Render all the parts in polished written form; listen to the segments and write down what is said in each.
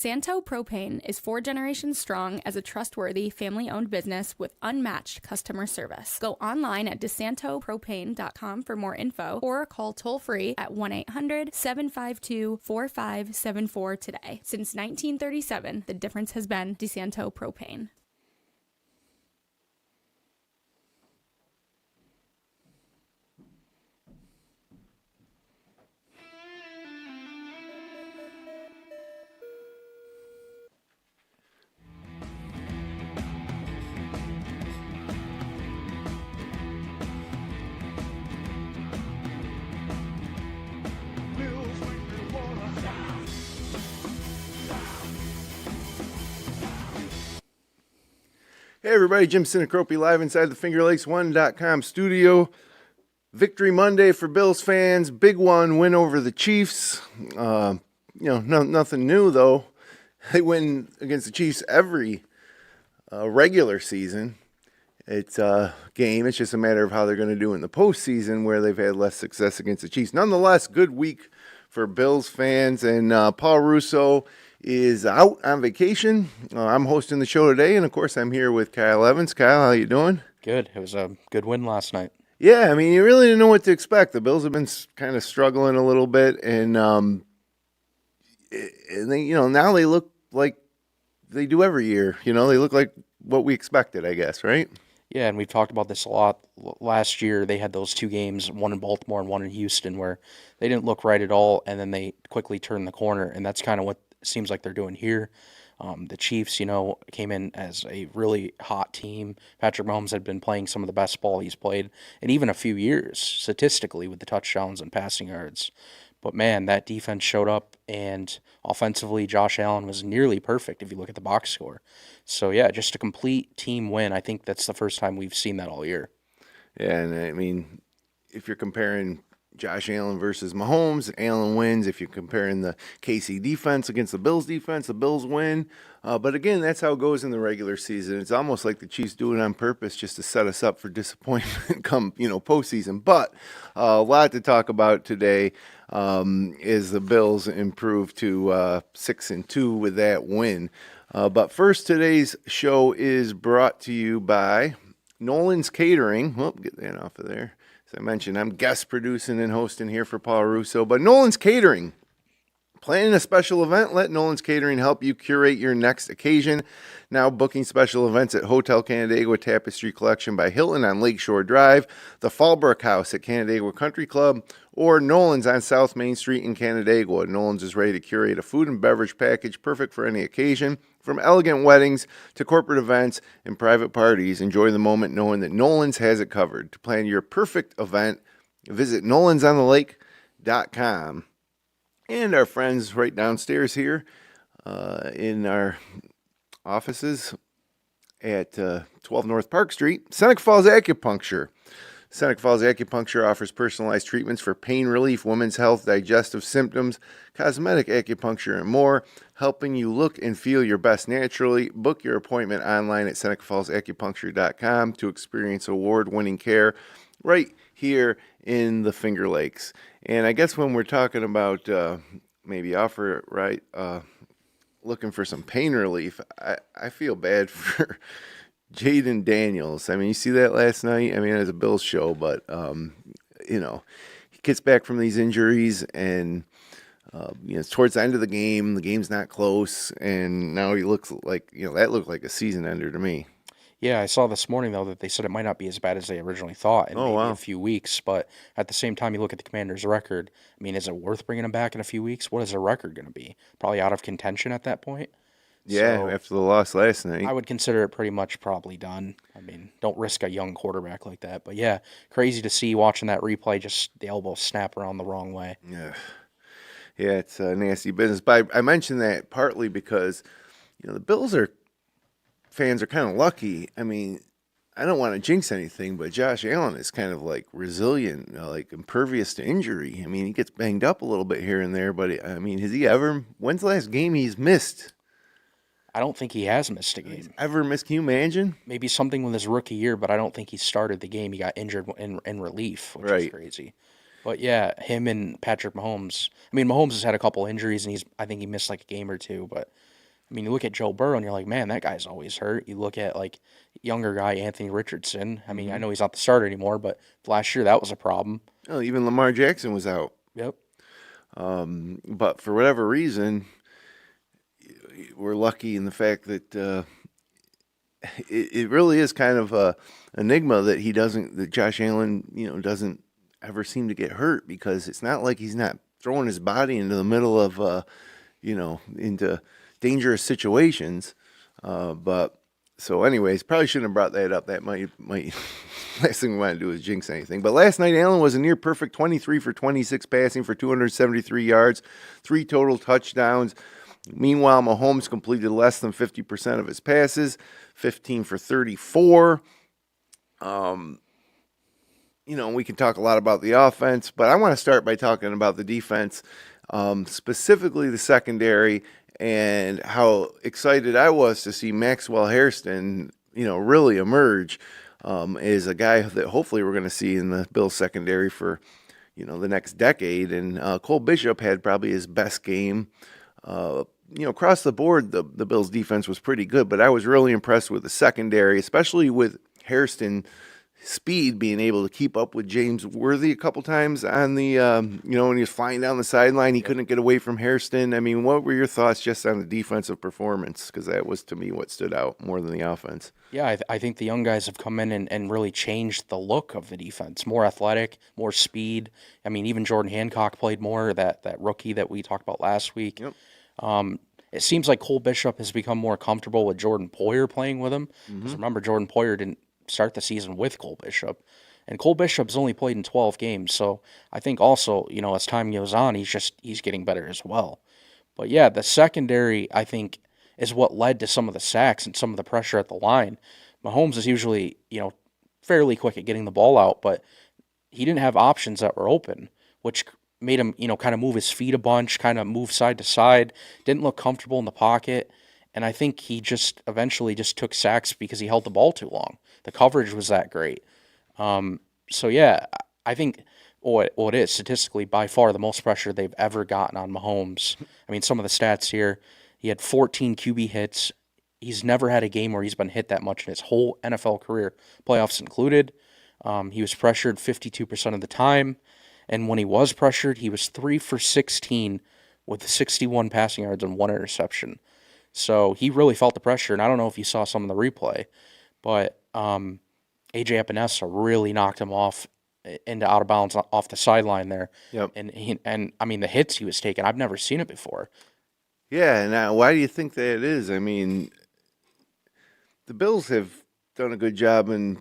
Santo Propane is 4 generations strong as a trustworthy, family-owned business with unmatched customer service. Go online at desantopropane.com for more info or call toll-free at 1-800-752-4574 today. Since 1937, the difference has been DeSanto Propane. Hey everybody, Jim Sinicropi live inside the FingerLakes1.com studio. Victory Monday for Bills fans. Big one, win over the Chiefs. Nothing new though. They win against the Chiefs every regular season. It's a game. It's just a matter of how they're going to do in the postseason, where they've had less success against the Chiefs. Nonetheless, good week for Bills fans, and Paul Russo is out on vacation. I'm hosting the show today, and of course I'm here with Kyle Evans. Kyle, how you doing? Good. It was a good win last night. Yeah, I mean, you really didn't know what to expect. The Bills have been kind of struggling a little bit, and they, now they look like they do every year. They look like what we expected, I guess, right? Yeah, and we've talked about this a lot. Last year, they had those 2 games, one in Baltimore and one in Houston, where they didn't look right at all, and then they quickly turned the corner, and that's kind of what it seems like they're doing here. The Chiefs, came in as a really hot team. Patrick Mahomes had been playing some of the best ball he's played in even a few years, statistically, with the touchdowns and passing yards. But, man, that defense showed up, and offensively, Josh Allen was nearly perfect if you look at the box score. So, yeah, just a complete team win. I think that's the first time we've seen that all year. Yeah, and I mean, if you're comparing Josh Allen versus Mahomes, Allen wins. If you're comparing the KC defense against the Bills defense, the Bills win. But again, that's how it goes in the regular season. It's almost like the Chiefs do it on purpose just to set us up for disappointment come, postseason. But a lot to talk about today is the Bills improved to 6-2 with that win. But first, today's show is brought to you by Nolan's Catering. Well, get that off of there. As I mentioned, I'm guest producing and hosting here for Paul Russo. But Nolan's Catering, planning a special event? Let Nolan's Catering help you curate your next occasion. Now booking special events at Hotel Canandaigua Tapestry Collection by Hilton on Lakeshore Drive, the Fallbrook House at Canandaigua Country Club, or Nolan's on South Main Street in Canandaigua. Nolan's is ready to curate a food and beverage package perfect for any occasion. From elegant weddings to corporate events and private parties, enjoy the moment knowing that Nolan's has it covered. To plan your perfect event, visit nolansonthelake.com. And our friends right downstairs here in our offices at 12 North Park Street, Seneca Falls Acupuncture. Seneca Falls Acupuncture offers personalized treatments for pain relief, women's health, digestive symptoms, cosmetic acupuncture, and more, helping you look and feel your best naturally. Book your appointment online at SenecaFallsAcupuncture.com to experience award-winning care right here in the Finger Lakes. And I guess when we're talking about maybe offer, right, looking for some pain relief, I feel bad for Jaden Daniels. I mean, you see that last night? I mean, it was a Bills show, but, he gets back from these injuries, and, it's towards the end of the game's not close, and now he looks like, that looked like a season ender to me. Yeah, I saw this morning, though, that they said it might not be as bad as they originally thought in maybe a few weeks. But at the same time, you look at the Commanders' record. I mean, is it worth bringing him back in a few weeks? What is their record going to be? Probably out of contention at that point. Yeah, so, after the loss last night. I would consider it pretty much probably done. I mean, don't risk a young quarterback like that. But, yeah, crazy to see watching that replay, just the elbow snap around the wrong way. Yeah, it's a nasty business. But I mentioned that partly because, the Bills fans are kind of lucky. I mean, I don't want to jinx anything, but Josh Allen is kind of like resilient, like impervious to injury. I mean, he gets banged up a little bit here and there, but when's the last game he's missed? I don't think he has missed a game. Ever missed? Can you imagine? Maybe something with his rookie year, but I don't think he started the game. He got injured in relief, which is crazy. But yeah, him and Patrick Mahomes. I mean, Mahomes has had a couple injuries, and I think he missed like a game or two, but I mean, you look at Joe Burrow and you're like, man, that guy's always hurt. You look at like younger guy Anthony Richardson. I mean, I know he's not the starter anymore, but last year that was a problem. Oh, even Lamar Jackson was out. Yep. But for whatever reason, we're lucky in the fact that it really is kind of a enigma that that Josh Allen, doesn't ever seem to get hurt, because it's not like he's not throwing his body into the middle of, into dangerous situations. But so anyways, probably shouldn't have brought that up. That might last thing we want to do is jinx anything. But last night, Allen was a near perfect 23 for 26 passing for 273 yards, 3 total touchdowns. Meanwhile, Mahomes completed less than 50% of his passes, 15 for 34. We can talk a lot about the offense, but I want to start by talking about the defense, specifically the secondary, and how excited I was to see Maxwell Hairston, really emerge as a guy that hopefully we're going to see in the Bills secondary for, the next decade. And Cole Bishop had probably his best game. Across the board, the Bills defense was pretty good, but I was really impressed with the secondary, especially with Hairston speed, being able to keep up with James Worthy a couple times on the, when he was flying down the sideline, he couldn't get away from Hairston. I mean, what were your thoughts just on the defensive performance? Because that was, to me, what stood out more than the offense. Yeah, I think the young guys have come in and really changed the look of the defense. More athletic, more speed. I mean, even Jordan Hancock played more, that rookie that we talked about last week. Yep. It seems like Cole Bishop has become more comfortable with Jordan Poyer playing with him. Because remember, Jordan Poyer didn't start the season with Cole Bishop. And Cole Bishop's only played in 12 games. So I think also, as time goes on, he's getting better as well. But yeah, the secondary, I think, is what led to some of the sacks and some of the pressure at the line. Mahomes is usually, fairly quick at getting the ball out, but he didn't have options that were open, which made him, kind of move his feet a bunch, kind of move side to side, didn't look comfortable in the pocket. And I think he just eventually just took sacks because he held the ball too long. The coverage was that great. So yeah, I think what it is statistically by far the most pressure they've ever gotten on Mahomes. I mean, some of the stats here, he had 14 QB hits. He's never had a game where he's been hit that much in his whole NFL career, playoffs included. He was pressured 52% of the time. And when he was pressured, he was 3 for 16 with 61 passing yards and 1 interception. So he really felt the pressure. And I don't know if you saw some of the replay, but A.J. Epinesa really knocked him off into out of bounds off the sideline there. Yep. And I mean, the hits he was taking, I've never seen it before. Yeah, now why do you think that is? I mean, the Bills have done a good job in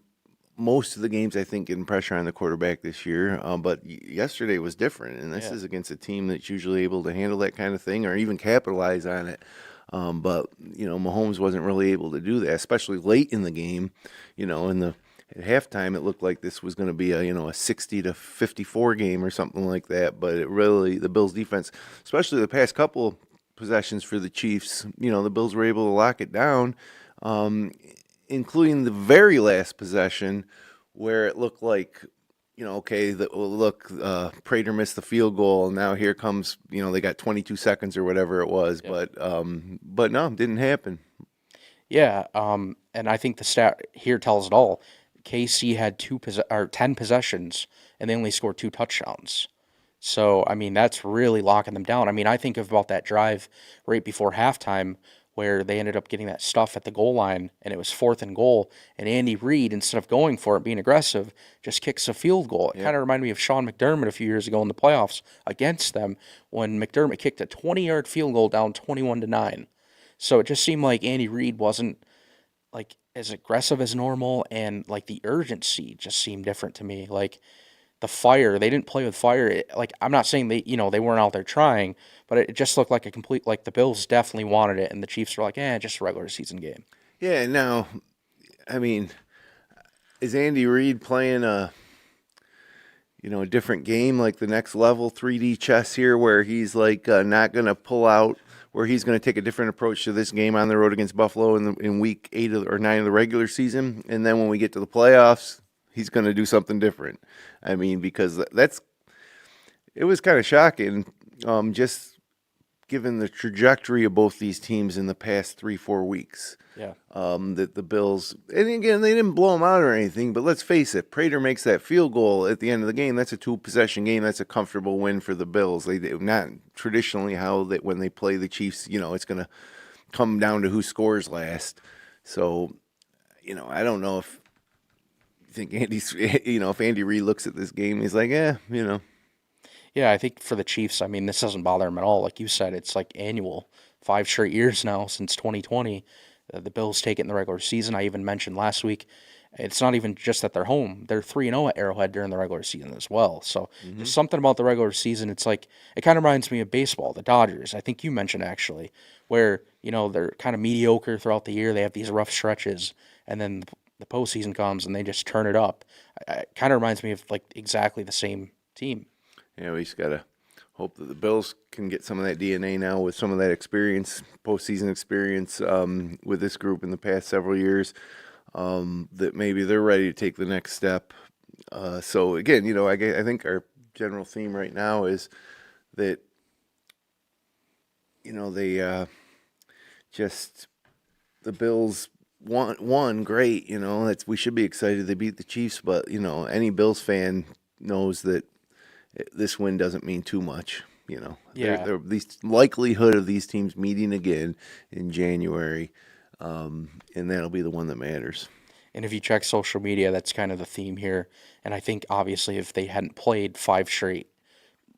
most of the games, I think, getting pressure on the quarterback this year. But yesterday was different, and this is against a team that's usually able to handle that kind of thing or even capitalize on it. But Mahomes wasn't really able to do that, especially late in the game. At halftime, it looked like this was going to be a 60-54 game or something like that. But the Bills defense, especially the past couple possessions for the Chiefs, the Bills were able to lock it down, including the very last possession where it looked like, Prater missed the field goal, and now here comes, they got 22 seconds or whatever it was, but no, it didn't happen. Yeah, and I think the stat here tells it all. KC had 10 possessions, and they only scored 2 touchdowns. So, I mean, that's really locking them down. I mean, I think about that drive right before halftime where they ended up getting that stuff at the goal line, and it was 4th and goal, and Andy Reid, instead of going for it, being aggressive, just kicks a field goal. It kind of reminded me of Sean McDermott a few years ago in the playoffs against them when McDermott kicked a 20-yard field goal down 21-9. So it just seemed like Andy Reid wasn't like as aggressive as normal, and like the urgency just seemed different to me. Like the fire, they didn't play with fire. I'm not saying they weren't out there trying, but it just looked like a complete, like the Bills definitely wanted it, and the Chiefs were like, just a regular season game. Yeah, now, I mean, is Andy Reid playing a different game, like the next level 3D chess here, where he's like not going to pull out, where he's going to take a different approach to this game on the road against Buffalo in week 8 or 9 of the regular season, and then when we get to the playoffs, he's going to do something different. I mean, because it was kind of shocking, just given the trajectory of both these teams in the past 3-4 weeks. Yeah. That the Bills, and again, they didn't blow them out or anything, but let's face it, Prater makes that field goal at the end of the game. That's a 2-possession game. That's a comfortable win for the Bills. They not traditionally how that when they play the Chiefs, it's going to come down to who scores last. So, I don't know if you think if Andy Reid looks at this game, he's like, Yeah, I think for the Chiefs, I mean, this doesn't bother them at all. Like you said, it's like annual, 5 straight years now since 2020. The Bills take it in the regular season. I even mentioned last week, it's not even just that they're home. They're 3-0 at Arrowhead during the regular season as well. So there's something about the regular season. It's like, it kind of reminds me of baseball, the Dodgers. I think you mentioned actually, where, they're kind of mediocre throughout the year. They have these rough stretches, and then the postseason comes and they just turn it up. It kind of reminds me of like exactly the same team. Yeah, we just got to hope that the Bills can get some of that DNA now with some of that experience, postseason experience with this group in the past several years, that maybe they're ready to take the next step. So, again, I think our general theme right now is that, they just the Bills won great, we should be excited they beat the Chiefs, but, any Bills fan knows that this win doesn't mean too much, Yeah. The likelihood of these teams meeting again in January, and that'll be the one that matters. And if you check social media, that's kind of the theme here. And I think obviously if they hadn't played 5 straight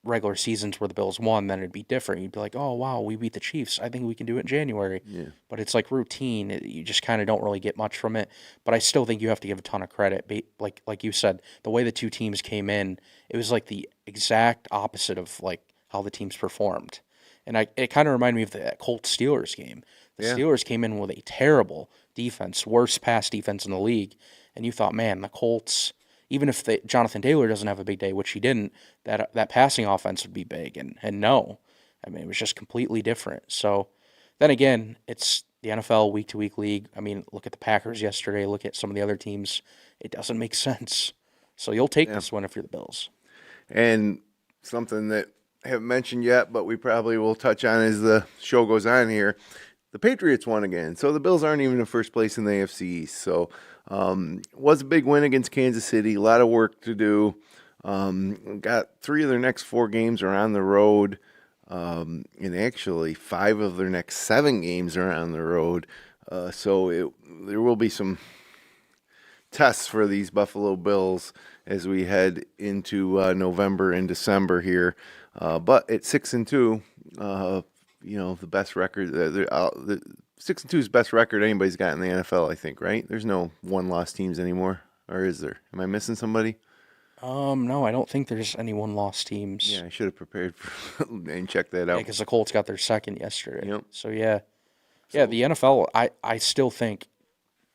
regular seasons where the Bills won, then it'd be different. You'd be like, oh, wow, we beat the Chiefs. I think we can do it in January. Yeah. But it's like routine. You just kind of don't really get much from it. But I still think you have to give a ton of credit. Like you said, the way the two teams came in, it was like the exact opposite of like how the teams performed. And it kind of reminded me of the Colts-Steelers game. The Steelers came in with a terrible defense, worst pass defense in the league. And you thought, man, the Colts, even if Jonathan Taylor doesn't have a big day, which he didn't, that passing offense would be big. And no, I mean, it was just completely different. So then again, it's the NFL week-to-week league. I mean, look at the Packers yesterday. Look at some of the other teams. It doesn't make sense. So you'll take this one if you're the Bills. And something that I haven't mentioned yet, but we probably will touch on as the show goes on here. The Patriots won again, so the Bills aren't even in first place in the AFC East. So was a big win against Kansas City. A lot of work to do. Got 3 of their next 4 games are on the road, and actually 5 of their next 7 games are on the road. So there will be some tests for these Buffalo Bills as we head into November and December here. But at 6-2, the best record. The 6-2 is the best record anybody's got in the NFL, I think, right? There's no 1-loss teams anymore, or is there? Am I missing somebody? No, I don't think there's any 1-loss teams. Yeah, I should have prepared and checked that out. Yeah, because the Colts got their second yesterday. Yep. So yeah, the NFL. I still think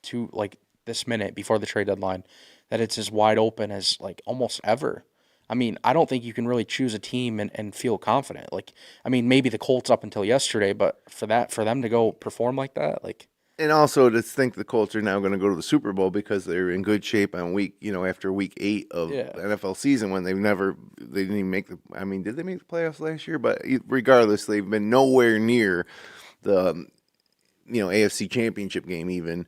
to like this minute before the trade deadline that it's as wide open as like almost ever. I mean, I don't think you can really choose a team and feel confident. Like, I mean, maybe the Colts up until yesterday, but for them to go perform like that, like. And also to think the Colts are now going to go to the Super Bowl because they're in good shape on after week 8 of the NFL season when they didn't even make did they make the playoffs last year? But regardless, they've been nowhere near the, AFC Championship game even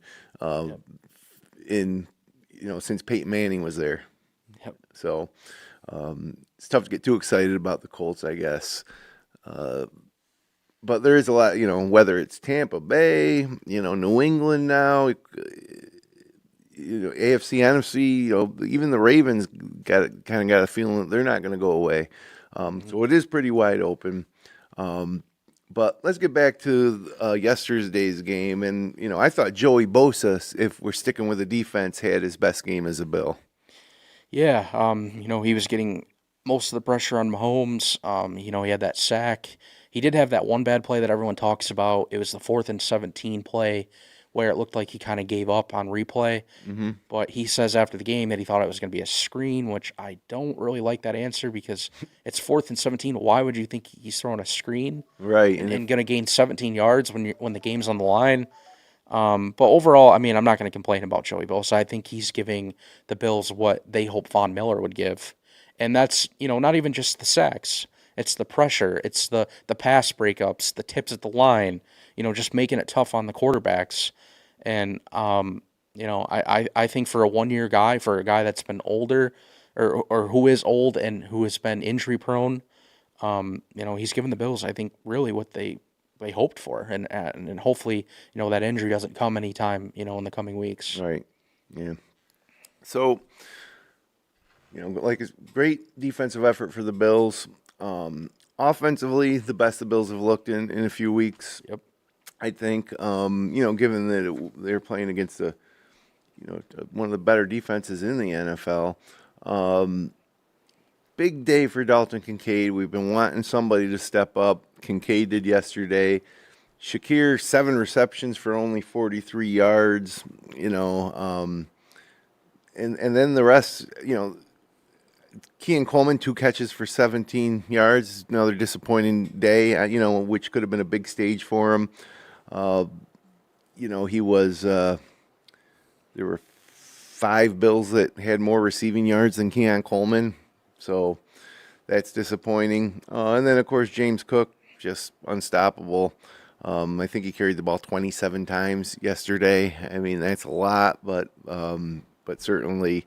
since Peyton Manning was there. Yep. So it's tough to get too excited about the Colts, I guess. But there is a lot, whether it's Tampa Bay, New England now, AFC, NFC, even the Ravens got a feeling that they're not going to go away. So it is pretty wide open. But let's get back to yesterday's game. And, I thought Joey Bosa, if we're sticking with the defense, had his best game as a Bill. Yeah, he was getting most of the pressure on Mahomes. He had that sack. He did have that one bad play that everyone talks about. It was the 4th and 17 play where it looked like he kind of gave up on replay. Mm-hmm. But he says after the game that he thought it was going to be a screen, which I don't really like that answer because it's 4th and 17. Why would you think he's throwing a screen? Right. And going to gain 17 yards when the game's on the line? But overall, I'm not going to complain about Joey Bosa. I think he's giving the Bills what they hope Von Miller would give. And that's, not even just the sacks. It's the pressure. It's the pass breakups, the tips at the line, just making it tough on the quarterbacks. And, I think for a 1 year guy, for a guy that's been older or who is old and who has been injury prone, he's given the Bills, I think, really what they hoped for. And hopefully, that injury doesn't come anytime, in the coming weeks. Right. Yeah. So, like a great defensive effort for the Bills. Offensively, the best the Bills have looked in a few weeks. Yep. I think, given that they're playing against one of the better defenses in the NFL. Big day for Dalton Kincaid. We've been wanting somebody to step up. Kincaid did yesterday. Shakir, 7 receptions for only 43 yards, and then the rest, Keon Coleman, 2 catches for 17 yards. Another disappointing day, which could have been a big stage for him. He was, there were 5 Bills that had more receiving yards than Keon Coleman. So that's disappointing. And then, of course, James Cook, just unstoppable. I think he carried the ball 27 times yesterday. I mean, that's a lot, but certainly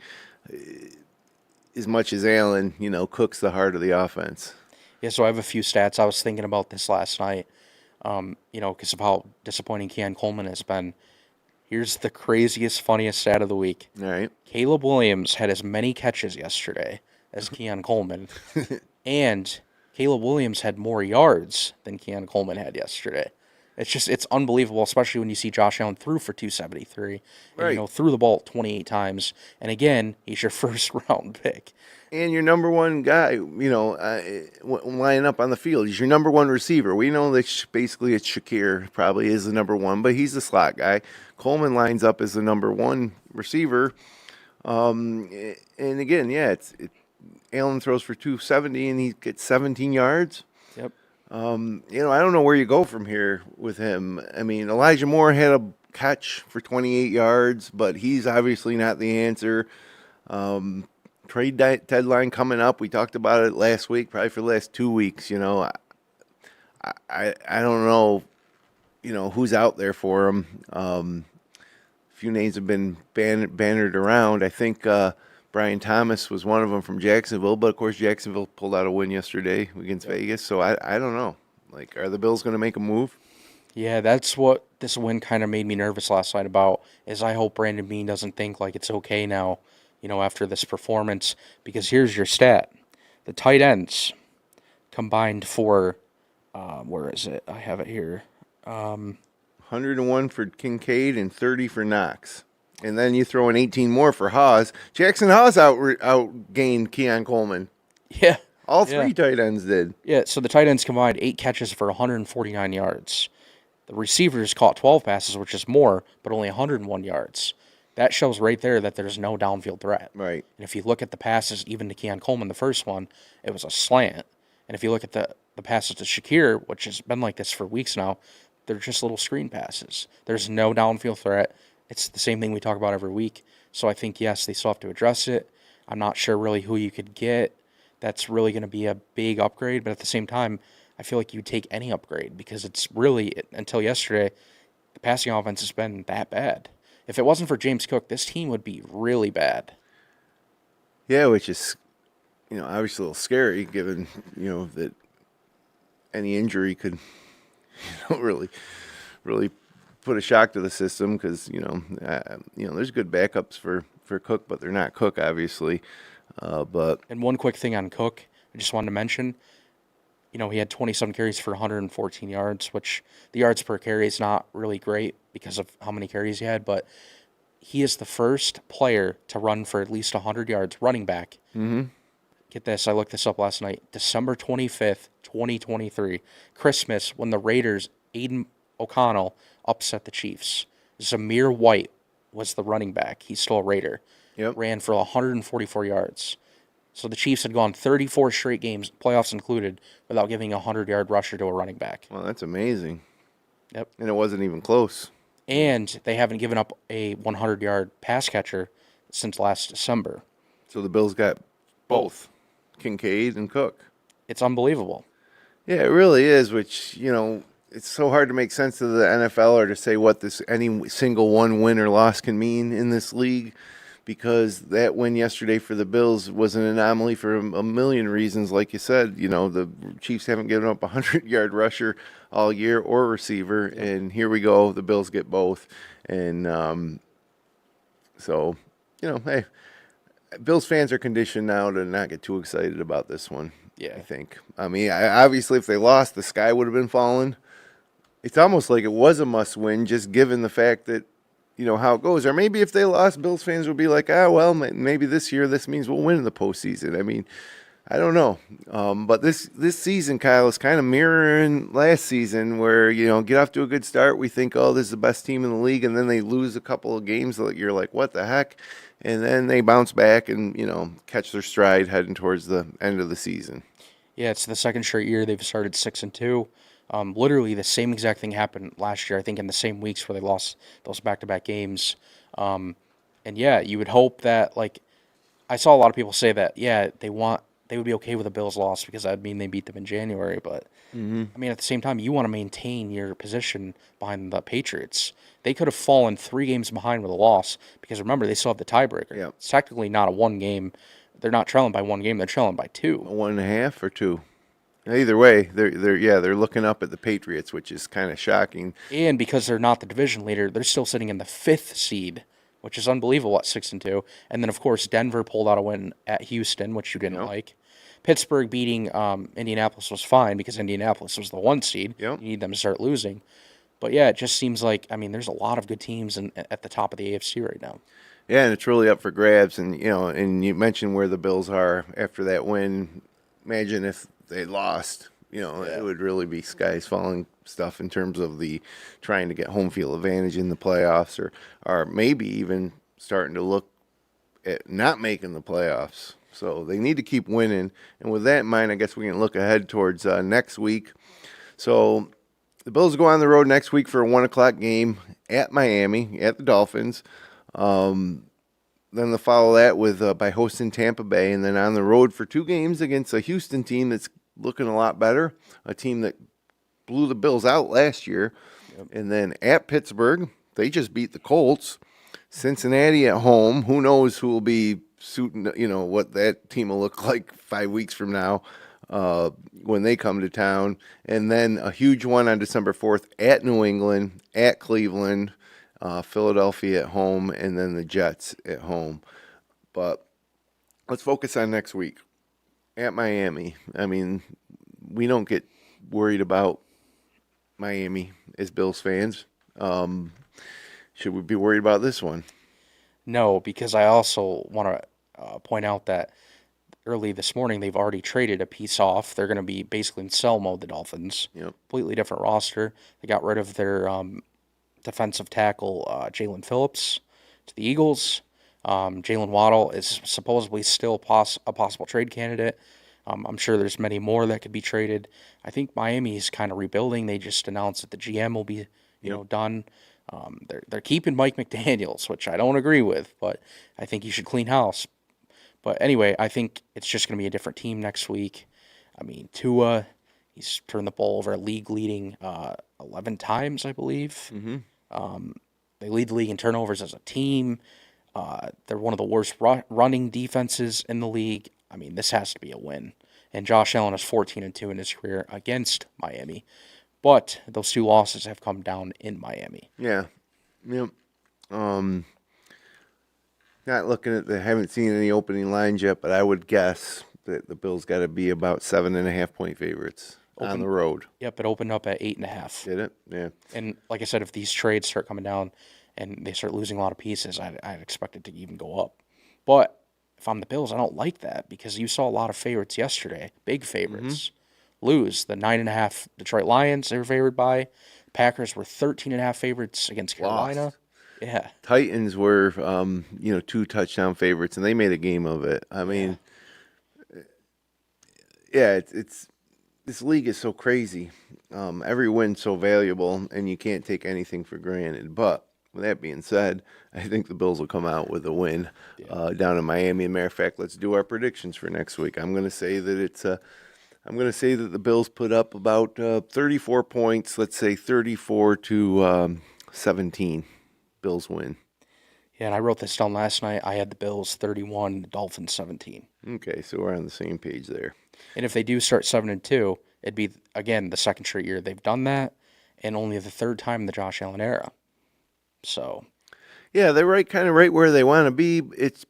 as much as Allen, Cook's the heart of the offense. Yeah, so I have a few stats. I was thinking about this last night, because of how disappointing Keon Coleman has been. Here's the craziest, funniest stat of the week. All right. Caleb Williams had as many catches yesterday as Keon Coleman, and Caleb Williams had more yards than Keon Coleman had yesterday. It's unbelievable, especially when you see Josh Allen threw for 273, right. And, threw the ball 28 times. And again, he's your first round pick. And your number one guy, lining up on the field. He's your number one receiver. We know that basically it's Shakir probably is the number one, but he's the slot guy. Coleman lines up as the number one receiver. And again, Allen throws for 270 and he gets 17 yards. Yep. I don't know where you go from here with him. I mean, Elijah Moore had a catch for 28 yards, but he's obviously not the answer. Trade deadline coming up. We talked about it last week, probably for the last 2 weeks. I don't know, who's out there for him. A few names have been bannered around. I think Brian Thomas was one of them from Jacksonville, but of course Jacksonville pulled out a win yesterday against Vegas. So I don't know. Like, are the Bills going to make a move? Yeah, that's what this win kind of made me nervous last night about, is I hope Brandon Beane doesn't think like it's okay now, after this performance, because here's your stat. The tight ends combined for, where is it? I have it here. 101 for Kincaid and 30 for Knox. And then you throw in 18 more for Haas. Jackson Haas outgained Keon Coleman. Yeah. All 3 tight ends did. Yeah, so the tight ends combined 8 catches for 149 yards. The receivers caught 12 passes, which is more, but only 101 yards. That shows right there that there's no downfield threat. Right. And if you look at the passes, even to Keon Coleman, the first one, it was a slant. And if you look at the passes to Shakir, which has been like this for weeks now, they're just little screen passes. There's no downfield threat. It's the same thing we talk about every week. So I think, yes, they still have to address it. I'm not sure really who you could get that's really going to be a big upgrade. But at the same time, I feel like you would take any upgrade, because it's really, until yesterday, the passing offense has been that bad. If it wasn't for James Cook, this team would be really bad. Yeah, which is, obviously a little scary, given, that any injury could, really put a shock to the system, because, there's good backups for Cook, but they're not Cook, obviously. And one quick thing on Cook, I just wanted to mention, he had 27 carries for 114 yards, which the yards per carry is not really great because of how many carries he had, but he is the first player to run for at least 100 yards, running back. Mm-hmm. Get this, I looked this up last night. December 25th, 2023, Christmas, when the Raiders, Aiden O'Connell, upset the Chiefs. Zamir White was the running back. He's still a Raider. Yep. Ran for 144 yards. So the Chiefs had gone 34 straight games, playoffs included, without giving a 100-yard rusher to a running back. Well, that's amazing. Yep. And it wasn't even close. And they haven't given up a 100-yard pass catcher since last December. So the Bills got both Kincaid and Cook. it's unbelievable. Yeah, it really is, which, it's so hard to make sense of the NFL or to say what any single one win or loss can mean in this league, because that win yesterday for the Bills was an anomaly for a million reasons. Like you said, the Chiefs haven't given up a 100-yard rusher all year or receiver, and here we go, the Bills get both. And so, hey, Bills fans are conditioned now to not get too excited about this one. Yeah. I think. I mean, obviously, if they lost, the sky would have been falling. It's almost like it was a must-win, just given the fact that, how it goes. Or maybe if they lost, Bills fans would be like, well, maybe this year this means we'll win in the postseason. I mean, I don't know. But this season, Kyle, is kind of mirroring last season where, get off to a good start. We think, this is the best team in the league. And then they lose a couple of games that you're like, what the heck? And then they bounce back and, catch their stride heading towards the end of the season. Yeah, it's the second straight year they've started 6-2. Literally the same exact thing happened last year, I think in the same weeks where they lost those back-to-back games. And yeah, you would hope that, I saw a lot of people say that, they would be okay with a Bills loss because that'd mean they beat them in January. But, I mean, at the same time, you want to maintain your position behind the Patriots. They could have fallen 3 games behind with a loss because, remember, they still have the tiebreaker. Yep. It's technically not a 1 game. They're not trailing by 1 game. They're trailing by 2. 1.5 or 2. Either way, they're looking up at the Patriots, which is kind of shocking. And because they're not the division leader, they're still sitting in the 5th seed, which is unbelievable at 6-2. And then, of course, Denver pulled out a win at Houston, which you didn't like. Pittsburgh beating Indianapolis was fine because Indianapolis was the 1 seed. Yep. You need them to start losing. But yeah, it just seems like, there's a lot of good teams at the top of the AFC right now. Yeah, and it's really up for grabs. And, and you mentioned where the Bills are after that win. Imagine if they lost, it would really be skies falling stuff in terms of the trying to get home field advantage in the playoffs or maybe even starting to look at not making the playoffs. So they need to keep winning. And with that in mind, I guess we can look ahead towards next week. So the Bills go on the road next week for a 1:00 game at Miami, at the Dolphins. Then they'll follow that with by hosting Tampa Bay, and then on the road for 2 games against a Houston team that's looking a lot better, a team that blew the Bills out last year. Yep. And then at Pittsburgh, they just beat the Colts. Cincinnati at home, who knows who will be suiting, what that team will look like 5 weeks from now when they come to town. And then a huge one on December 4th at New England, at Cleveland, Philadelphia at home, and then the Jets at home. But let's focus on next week at Miami. I mean, we don't get worried about Miami as Bills fans. Should we be worried about this one? No, because I also want to point out that early this morning they've already traded a piece off. They're going to be basically in sell mode, the Dolphins. Yep. Completely different roster. They got rid of their defensive tackle Jalen Phillips to the Eagles. Jalen Waddle is supposedly still a possible trade candidate. I'm sure there's many more that could be traded. I think Miami is kind of rebuilding. They just announced that the GM will be done. They're keeping Mike McDaniels, which I don't agree with, but I think he should clean house. But anyway, I think it's just going to be a different team next week. I mean, Tua, he's turned the ball over a league-leading 11 times, I believe. Mm-hmm. They lead the league in turnovers as a team. They're one of the worst running defenses in the league. I mean, this has to be a win. And Josh Allen is 14-2 in his career against Miami. But those 2 losses have come down in Miami. Yeah. Yep. Not looking at haven't seen any opening lines yet, but I would guess that the Bills got to be about 7.5-point favorites on the road. Yep, it opened up at 8.5. Did it? Yeah. And like I said, if these trades start coming down and they start losing a lot of pieces, I'd expect it to even go up. But if I'm the Bills, I don't like that because you saw a lot of favorites yesterday, big favorites, lose. The 9.5 Detroit Lions, they were favored by. Packers were 13.5 favorites against Carolina. Lost. Yeah. Titans were, 2 touchdown favorites, and they made a game of it. I mean, it's this league is so crazy. Every win's so valuable, and you can't take anything for granted. But with that being said, I think the Bills will come out with a win down in Miami. As a matter of fact, let's do our predictions for next week. I'm going to say that it's I'm going to say that the Bills put up about 34 points, let's say 34 to 17. Bills win. Yeah, and I wrote this down last night. I had the Bills 31, the Dolphins 17. Okay, so we're on the same page there. And if they do start 7-2, it'd be, again, the second straight year they've done that, and only the third time in the Josh Allen era. So, yeah, they're kind of right where they want to be.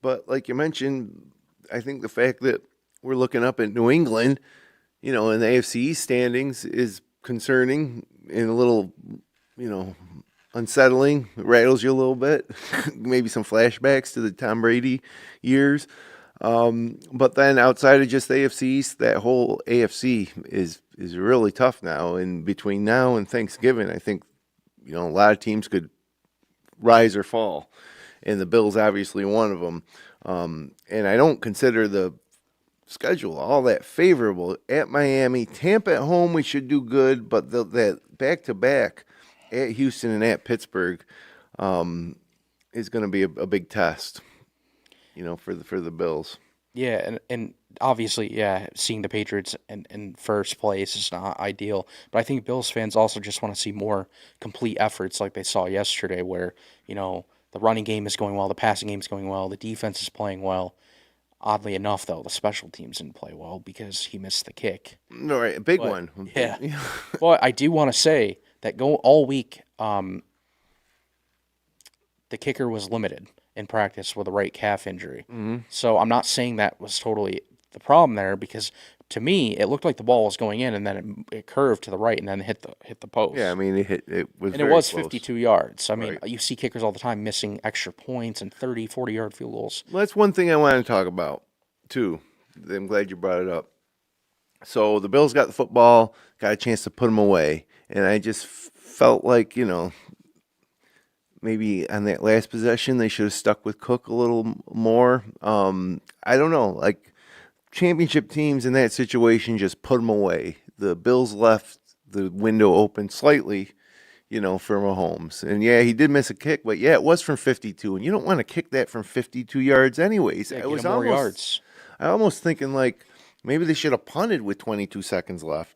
But like you mentioned, I think the fact that we're looking up at New England, in the AFC East standings is concerning and a little, unsettling. It rattles you a little bit. Maybe some flashbacks to the Tom Brady years. But then outside of just the AFC East, that whole AFC is really tough now. And between now and Thanksgiving, I think, a lot of teams could rise or fall. And the Bills obviously one of them. And I don't consider the schedule all that favorable. At Miami, Tampa at home, we should do good. But that back-to-back at Houston and at Pittsburgh is going to be a big test. For the Bills. yeah, and obviously, yeah, seeing the Patriots in first place is not ideal. But I think Bills fans also just want to see more complete efforts like they saw yesterday where, the running game is going well, the passing game is going well, the defense is playing well. Oddly enough, though, the special teams didn't play well because he missed the kick. No, right, a big one. Yeah. Well, I do want to say that all week, the kicker was limited in practice with a right calf injury. Mm-hmm. So I'm not saying that was totally the problem there because to me it looked like the ball was going in and then it curved to the right and then hit the post. Yeah, I mean it was. And it very was close. 52 yards. I mean, Right. you see kickers all the time missing extra points and 30, 40-yard field goals. Well, that's one thing I wanted to talk about too. I'm glad you brought it up. So the Bills got the football, got a chance to put them away, and I just felt like maybe on that last possession they should have stuck with Cook a little more. I don't know, like championship teams in that situation just put them away. The Bills left the window open slightly, for Mahomes. And yeah, he did miss a kick, but yeah, it was from 52, and you don't want to kick that from 52 yards anyways. Yeah, It get was him more almost yards. I almost thinking like maybe they should have punted with 22 seconds left.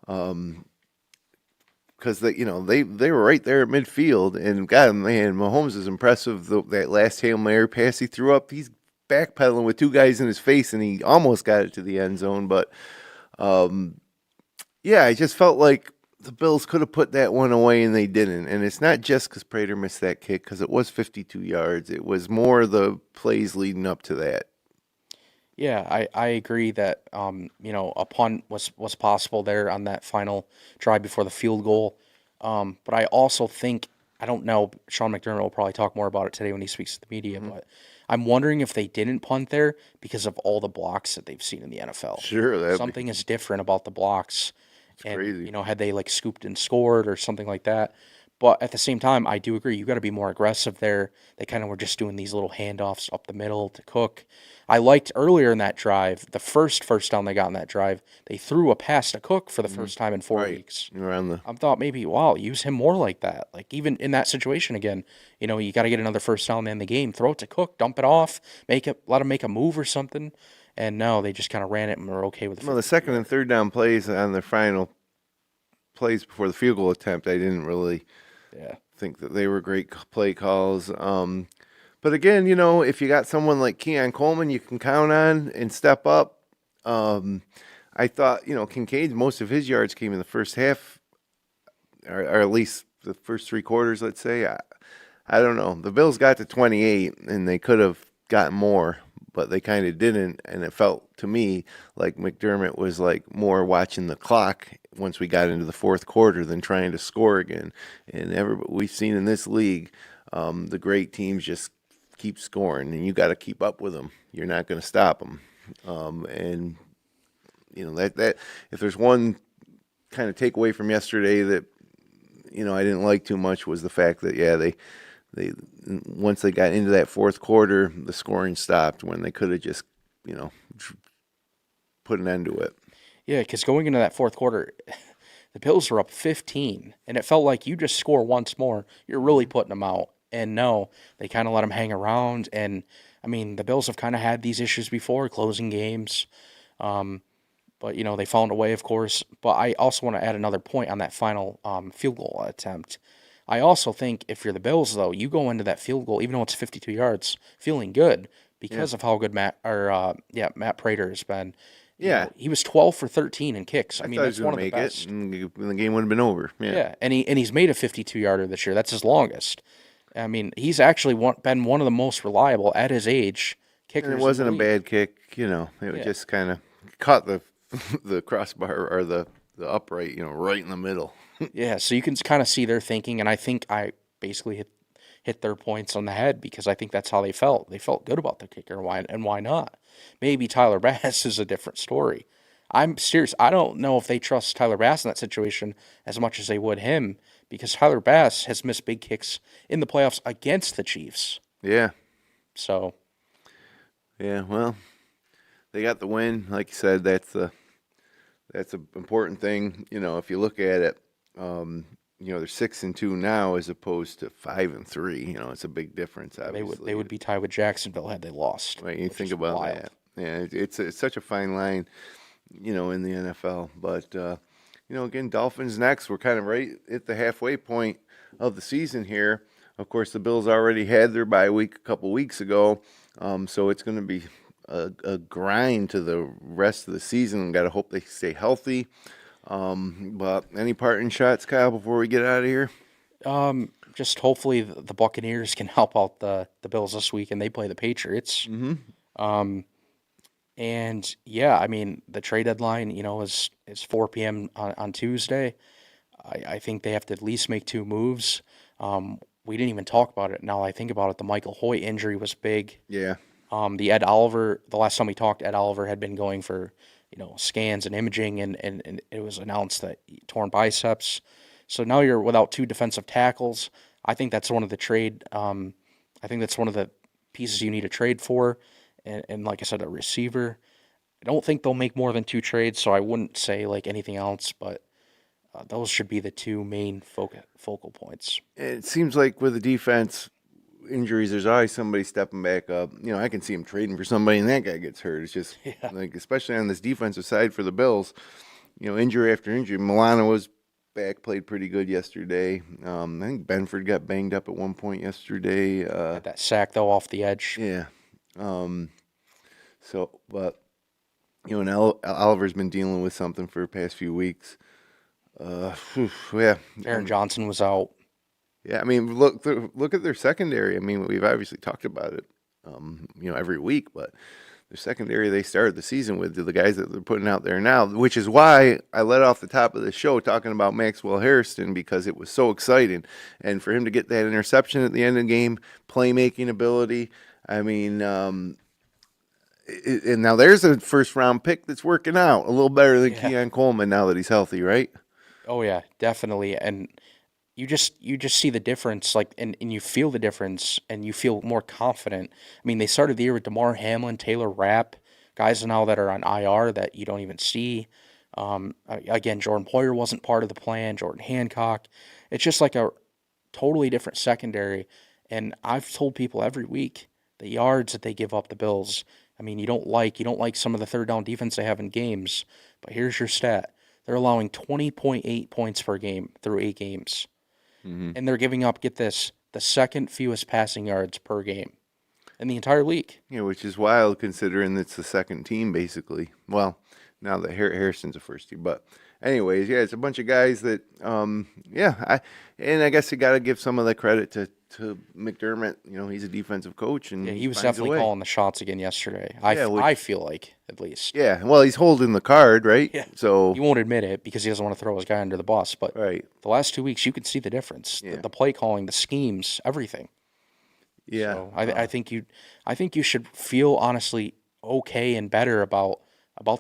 Because they were right there at midfield, and God, man, Mahomes is impressive. That last Hail Mary pass he threw up, he's backpedaling with two guys in his face, and he almost got it to the end zone. But yeah, I just felt like the Bills could have put that one away, and they didn't. And it's not just because Prater missed that kick, because it was 52 yards. It was more the plays leading up to that. Yeah, I agree that a punt was possible there on that final drive before the field goal. But I also think I don't know. Sean McDermott will probably talk more about it today when he speaks to the media. But I'm wondering if they didn't punt there because of all the blocks that they've seen in the NFL. Sure, Something is different about the blocks. And, crazy. Had they like scooped and scored or something like that. But at the same time, I do agree. You got to be more aggressive there. They kind of were just doing these little handoffs up the middle to Cook. I liked earlier in that drive, the first down they got in that drive, they threw a pass to Cook for the first time in 4 weeks. I thought maybe, wow, use him more like that. Like even in that situation again, you got to get another first down in the game. Throw it to Cook, dump it off, let him make a move or something. And no, they just kind of ran it and were okay with it. Well, the second and third down plays on the final plays before the field goal attempt, I didn't really think that they were great play calls. But again, if you got someone like Keon Coleman you can count on and step up, I thought, Kincaid's most of his yards came in the first half, or at least the first three quarters, let's say. I don't know. The Bills got to 28, and they could have gotten more, but they kind of didn't, and it felt to me like McDermott was like more watching the clock once we got into the fourth quarter than trying to score again. And we've seen in this league, the great teams just keep scoring, and you got to keep up with them. You're not going to stop them. And that if there's one kind of takeaway from yesterday that I didn't like too much was the fact that they once they got into that fourth quarter, the scoring stopped when they could have just put an end to it. Yeah, because going into that fourth quarter, the Bills were up 15, and it felt like you just score once more, you're really putting them out. And no, they kind of let them hang around. And, I mean, the Bills have kind of had these issues before, closing games. But, they found a way, of course. But I also want to add another point on that final field goal attempt. I also think if you're the Bills, though, you go into that field goal, even though it's 52 yards, feeling good because of how good Matt Prater has been. Yeah. He was 12 for 13 in kicks. I mean, thought he that's was one going of to the make best. it, and the game would have been over. Yeah, and he's made a 52-yarder this year. That's his longest. I mean, he's actually been one of the most reliable at his age kickers. And it wasn't in a the league. bad kick, It just kind of caught the the crossbar or the upright, right in the middle. Yeah, so you can kind of see their thinking, and I think I basically hit their points on the head because I think that's how they felt. They felt good about the kicker. Why not? Maybe Tyler Bass is a different story. I'm serious. I don't know if they trust Tyler Bass in that situation as much as they would him because Tyler Bass has missed big kicks in the playoffs against the Chiefs. Yeah. So, Yeah, well, they got the win. Like you said, that's an important thing. If you look at it, they're 6-2 now as opposed to 5-3. It's a big difference. Obviously, they would be tied with Jacksonville had they lost. right. You think about wild. that. Yeah, it's such a fine line, in the NFL. But again, Dolphins next. We're kind of right at the halfway point of the season here. Of course, the Bills already had their bye week a couple weeks ago, so it's going to be a grind to the rest of the season. Got to hope they stay healthy. But any parting shots, Kyle, before we get out of here? Just hopefully the Buccaneers can help out the Bills this week, and they play the Patriots. Mm-hmm. And yeah, I mean the trade deadline, is 4 p.m. on Tuesday. I think they have to at least make two moves. We didn't even talk about it. Now I think about it, the Michael Hoyt injury was big. Yeah. The Ed Oliver, the last time we talked, Ed Oliver had been going for scans and imaging, and it was announced that he torn biceps. So now you're without two defensive tackles. I think that's one of the trade. I think that's one of the pieces you need to trade for, and like I said, a receiver. I don't think they'll make more than two trades, so I wouldn't say like anything else, but those should be the two main focal points. It seems like with the defense injuries, there's always somebody stepping back up. I can see him trading for somebody, and that guy gets hurt. It's just like, especially on this defensive side for the Bills, injury after injury. Milano was back, played pretty good yesterday. I think Benford got banged up at one point yesterday. Got that sack though off the edge. Yeah. So, but and Oliver's been dealing with something for the past few weeks. Yeah. Aaron Johnson was out. Yeah, I mean, look at their secondary. I mean, we've obviously talked about it, every week, but their secondary they started the season with the guys that they're putting out there now, which is why I led off the top of the show talking about Maxwell Harrison because it was so exciting. And for him to get that interception at the end of the game, playmaking ability, I mean, and now there's a first-round pick that's working out a little better than Keon Coleman now that he's healthy, right? Oh yeah, definitely. And you just see the difference, like, and you feel the difference, and you feel more confident. I mean, they started the year with DeMar Hamlin, Taylor Rapp, guys now that are on IR that you don't even see. Again, Jordan Poyer wasn't part of the plan. Jordan Hancock. It's just like a totally different secondary. And I've told people every week the yards that they give up the Bills. I mean, you don't like some of the third down defense they have in games, but here's your stat: they're allowing 20.8 points per game through 8 games. Mm-hmm. And they're giving up, get this, the second fewest passing yards per game in the entire league. Yeah, which is wild considering it's the second team, basically. Well, now that Harrison's a first team. But anyways, yeah, it's a bunch of guys that, I guess you got to give some of the credit to McDermott. He's a defensive coach. And he was definitely calling the shots again yesterday. I feel like, at least. Yeah, well, he's holding the card, right? Yeah. So he won't admit it because he doesn't want to throw his guy under the bus. But right. The last 2 weeks, you could see the difference. Yeah. The play calling, the schemes, everything. Yeah. So I think you should feel honestly okay and better about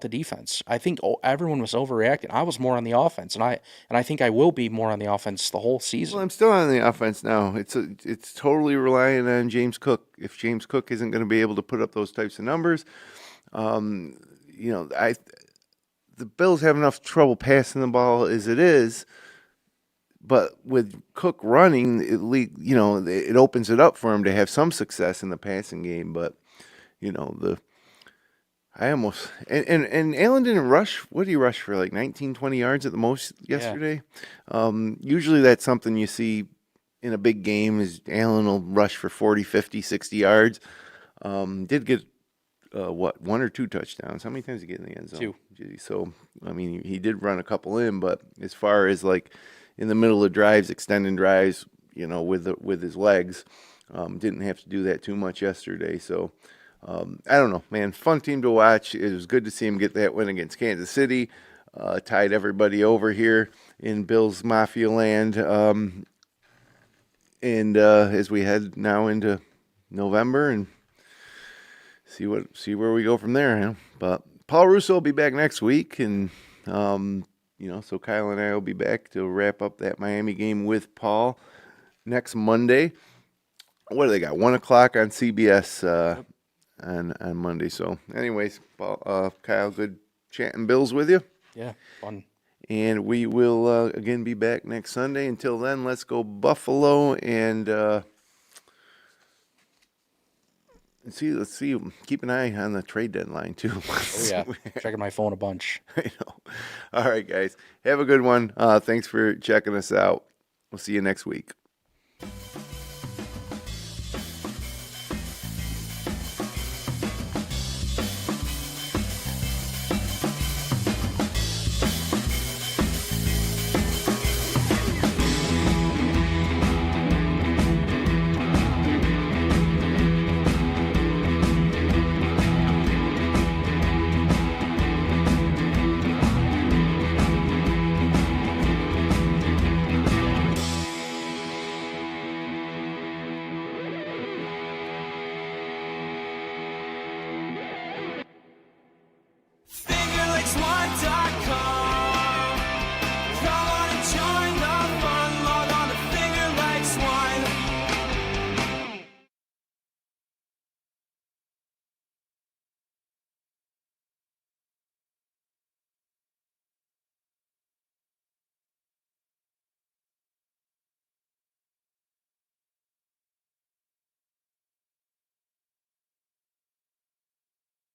the defense. I think everyone was overreacting. I was more on the offense, and I think I will be more on the offense the whole season. Well, I'm still on the offense now. It's totally relying on James Cook. If James Cook isn't going to be able to put up those types of numbers, the Bills have enough trouble passing the ball as it is. But with Cook running, it opens it up for him to have some success in the passing game. But I almost and Allen didn't rush. What did he rush for? Like 19, 20 yards at the most yesterday. Usually that's something you see in a big game is Allen will rush for 40, 50, 60 yards. Did get one or two touchdowns. How many times did he get in the end zone? 2. Gee, so I mean he did run a couple in, but as far as like in the middle of drives, extending drives, with his legs, didn't have to do that too much yesterday. So. I don't know, man. Fun team to watch. It was good to see him get that win against Kansas City. Tied everybody over here in Bills Mafia land. And as we head now into November and see where we go from there. But Paul Russo will be back next week, and so Kyle and I will be back to wrap up that Miami game with Paul next Monday. What do they got? 1:00 on CBS. On Monday. So anyways, Kyle, good chatting Bills with you. Yeah, fun. And we will again be back next Sunday. Until then, let's go Buffalo and let's see. Keep an eye on the trade deadline too. Oh yeah, checking my phone a bunch. I know. All right, guys, have a good one. Thanks for checking us out. We'll see you next week.